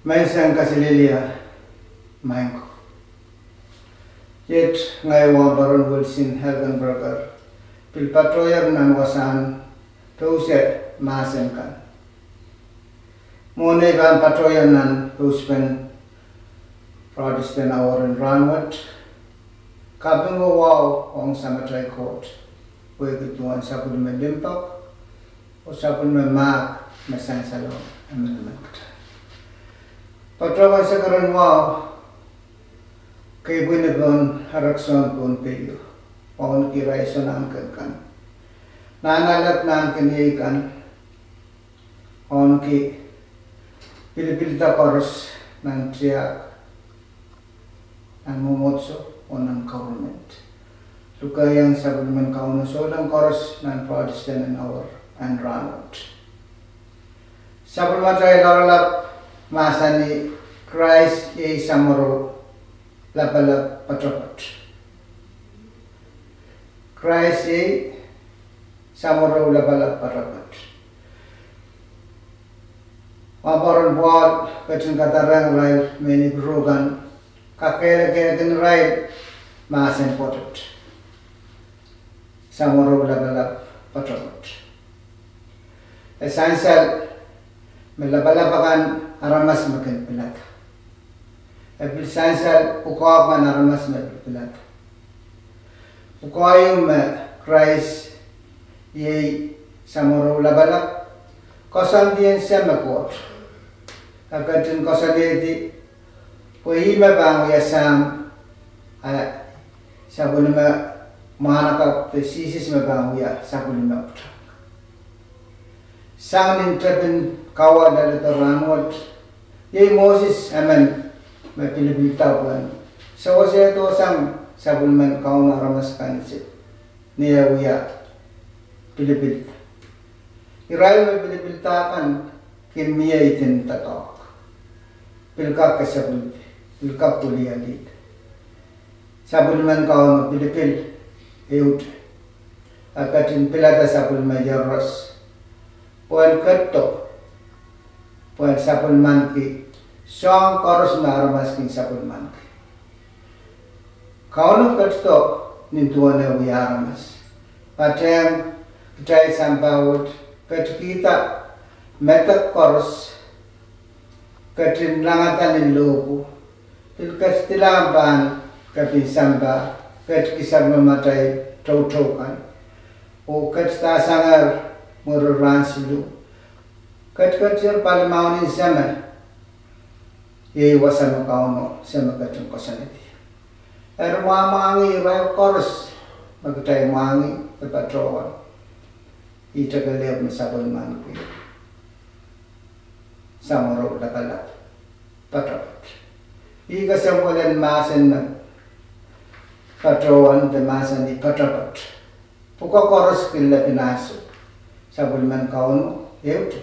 Mensen kasililia maingko. Yet ngai baron Wilson Helgenberger pilpatroyer nan wasan pause masen kan. Mone ban patroyer nan puspen Protestant hour in Ranwat. Kabingo wow ong samatray court. Pwede tuan sapul me limpak o sapul me mak mesan salon amendment. Patrawan sa karon wow kay buinagon harakson pun peyo. Paun kiray sonan kan. Nanalat nan kanikan on ki pilipilita koros nan triak ang mumotso o ng government. Luka yang sabunman kaunuso ng koros ng Protestant and our and Ranwat. Sabunman tayo laralap masa ni Christ ye samaro lapalap patrapat. Christ ye samaro lapalap patrapat. Mabaron buat kacang katarang rail meni berugan kakek rail masen potot. Samaro lapalap patrapat. Esansal melapalapakan aramas makin pilat. Ebil sansal ukawak man aramas makin pilat. Ukawayum Christ ye samaro lapalap kosan diyan siya makot. Agad kosan di puhima bang yasam sabun mana ka sisis mabang ya sabun maptra. Sang nintrapin kawa dari Ranwat. Ye Moses amen mapilibita puan. So saya to sang sabun man kaw na ramas kansit. Niya uya pilipil. Iray mapilipilta kan kimia itin tatok. Pilka kasabun. Pilka kuliah dit. Sabun man kaw mapilipil. Eut. Akatin pilata sabun majaros. Puan kerto, puan sapun manki, song koros na aramas king sapun manki. Kauno kerto nintuan na uyaramas. Pateng kitay sampawot, kat kita metak koros, katin langatan in lobo, pilkas tilampan kapin samba, kat kisag mamatay tautokan, o kat tasangar Muraran silu. Kat pala maunin sama. Ye wasan makauno sama katong kosaniti. Mangi ray koros magtay mangi patrowan. Ita kaleb na sabon man ko. Samaro lakalat. Patrapat. Iga sampulan masan na patrowan de masan ni patrapat. Puka koros kila pinaso. Sabun man kauno, eut,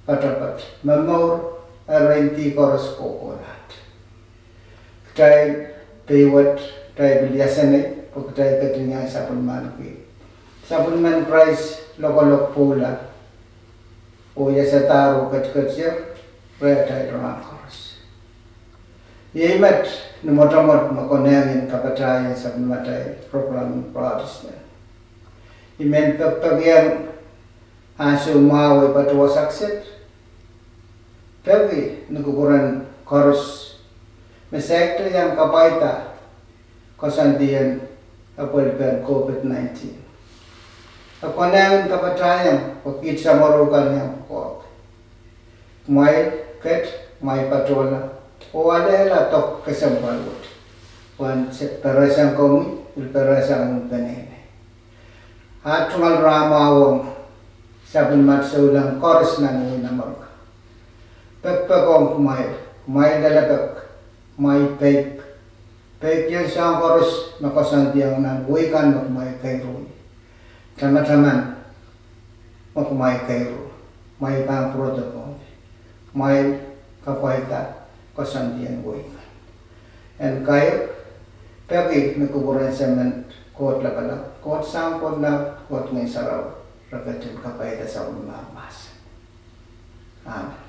patrapat, mamor, arenti koros kokolat. Kay pewat, kay bilyasane, pagkay katinga sabun man ki. Sabun man price, lokolok pula, o yasataro katkatsir, retay ramang koros. Yemat, numotamot makonengin kapatayan sabun matay, program Protestant. Imen pagpagyan, aso mawe patuwa saksit. Tapi naguguran koros mesekto yang kapaita kosandian apalban COVID-19. Akonan kapatayan pakit sa marukan yang kuak. May ket may patola o adela tok kasambalot. Wan perasang komi perasang benene. Atungal ramawong sabun matsaulang koros na nung namag. Pagpagong kumay dalagak, may peg. Peg yan siyang koros makasandiyang ng wikan makumay kairo. Tama-taman makumay kairo. May pang protocol. May kapwaita kasandiyang wikan. And kayo, pegi nagkuburan sa kot labalak. Kot sampon na kot may saraw. Ragatin kapay da sa umamas. Amen.